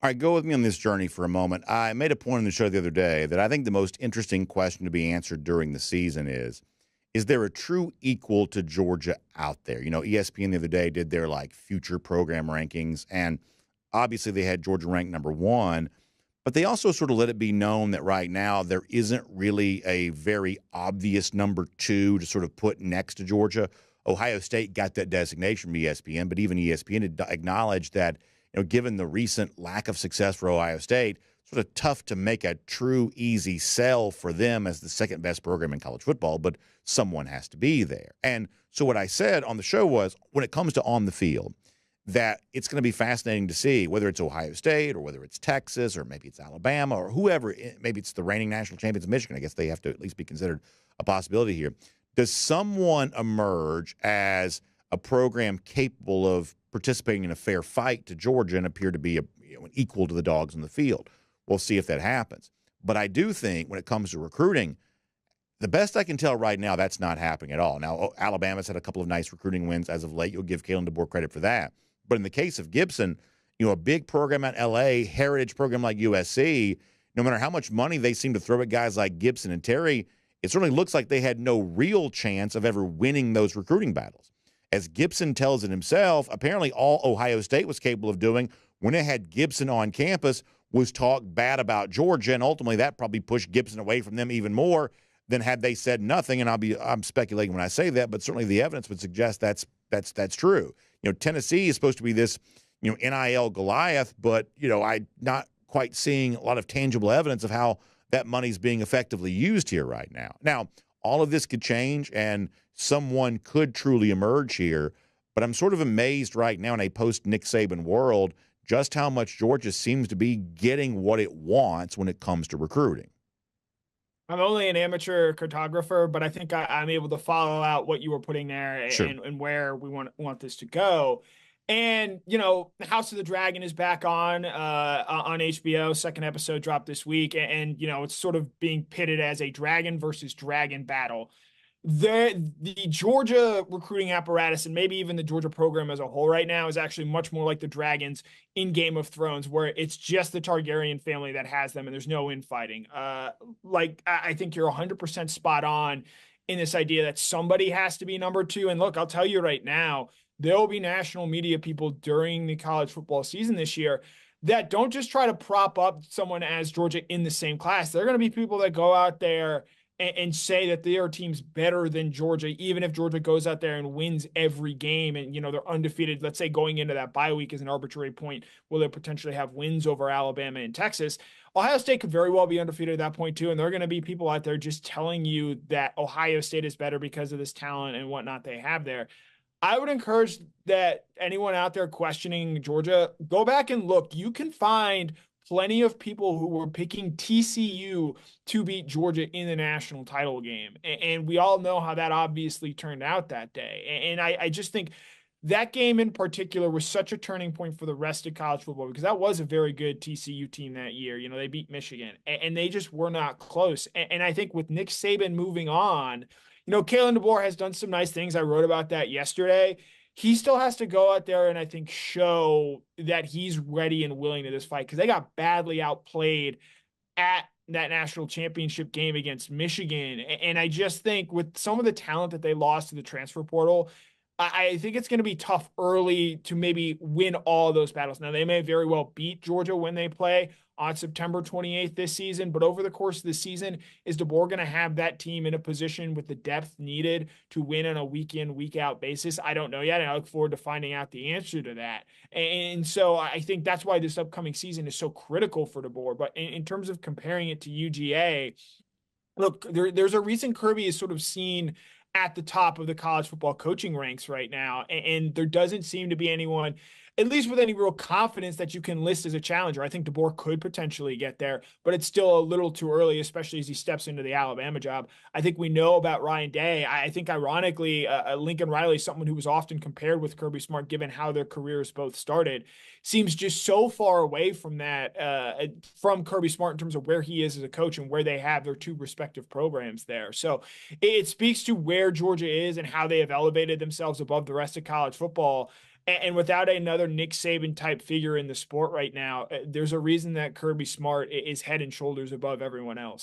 All right, go with me on this journey for a moment. I made a point in the show the other day that I think the most interesting question to be answered during the season is there a true equal to Georgia out there? You know, ESPN the other day did their like future program rankings, and obviously they had Georgia ranked number one, but they also sort of let it be known that right now there isn't really a very obvious number two to sort of put next to Georgia. Ohio State got that designation from ESPN, but even ESPN had acknowledged that, given the recent lack of success for Ohio State, sort of tough to make a true easy sell for them as the second best program in college football, but someone has to be there. And so what I said on the show was, when it comes to on the field, that it's going to be fascinating to see whether it's Ohio State or whether it's Texas or maybe it's Alabama or whoever, maybe it's the reigning national champions of Michigan. I guess they have to at least be considered a possibility here. Does someone emerge as a program capable of participating in a fair fight to Georgia and appear to be an equal to the Dogs in the field? We'll see if that happens. But I do think when it comes to recruiting, the best I can tell right now, that's not happening at all. Now, Alabama's had a couple of nice recruiting wins as of late. You'll give Kalen DeBoer credit for that. But in the case of Gibson, a big program at L.A., heritage program like USC, no matter how much money they seem to throw at guys like Gibson and Terry, it certainly looks like they had no real chance of ever winning those recruiting battles. As Gibson tells it himself, apparently all Ohio State was capable of doing when it had Gibson on campus was talk bad about Georgia, and ultimately that probably pushed Gibson away from them even more than had they said nothing. And I'm speculating when I say that, but certainly the evidence would suggest that's true. Tennessee is supposed to be this, NIL Goliath, but I'm not quite seeing a lot of tangible evidence of how that money's being effectively used here right now. Now, all of this could change, and someone could truly emerge here. But I'm sort of amazed right now in a post-Nick Saban world just how much Georgia seems to be getting what it wants when it comes to recruiting. I'm only an amateur cartographer, but I think I'm able to follow out what you were putting there Sure. and where we want this to go. And House of the Dragon is back on HBO. Second episode dropped this week, and it's sort of being pitted as a dragon versus dragon battle. The Georgia recruiting apparatus and maybe even the Georgia program as a whole right now is actually much more like the Dragons in Game of Thrones, where it's just the Targaryen family that has them and there's no infighting. I think you're 100% spot on in this idea that somebody has to be number two. And look, I'll tell you right now, there will be national media people during the college football season this year that don't just try to prop up someone as Georgia in the same class. They're going to be people that go out there and say that their team's better than Georgia, even if Georgia goes out there and wins every game and, they're undefeated. Let's say going into that bye week is an arbitrary point, will they potentially have wins over Alabama and Texas? Ohio State could very well be undefeated at that point too. And there are going to be people out there just telling you that Ohio State is better because of this talent and whatnot they have there. I would encourage that anyone out there questioning Georgia, go back and look. You can find plenty of people who were picking TCU to beat Georgia in the national title game. And we all know how that obviously turned out that day. And I just think that game in particular was such a turning point for the rest of college football, because that was a very good TCU team that year. They beat Michigan and they just were not close. And I think with Nick Saban moving on, Kalen DeBoer has done some nice things. I wrote about that yesterday. He still has to go out there and I think show that he's ready and willing to this fight, because they got badly outplayed at that national championship game against Michigan. And I just think with some of the talent that they lost to the transfer portal, I think it's going to be tough early to maybe win all of those battles. Now, they may very well beat Georgia when they play on September 28th this season, but over the course of the season, is DeBoer going to have that team in a position with the depth needed to win on a week in, week out basis? I don't know yet, and I look forward to finding out the answer to that. And so I think that's why this upcoming season is so critical for DeBoer. But in terms of comparing it to UGA, look, there's a reason Kirby is sort of seen at the top of the college football coaching ranks right now. And there doesn't seem to be anyone, at least with any real confidence, that you can list as a challenger. I think DeBoer could potentially get there, but it's still a little too early, especially as he steps into the Alabama job. I think we know about Ryan Day. I think ironically, Lincoln Riley, someone who was often compared with Kirby Smart, given how their careers both started, seems just so far away from that, from Kirby Smart in terms of where he is as a coach and where they have their two respective programs there. So it speaks to where Georgia is and how they have elevated themselves above the rest of college football. And without another Nick Saban type figure in the sport right now, there's a reason that Kirby Smart is head and shoulders above everyone else.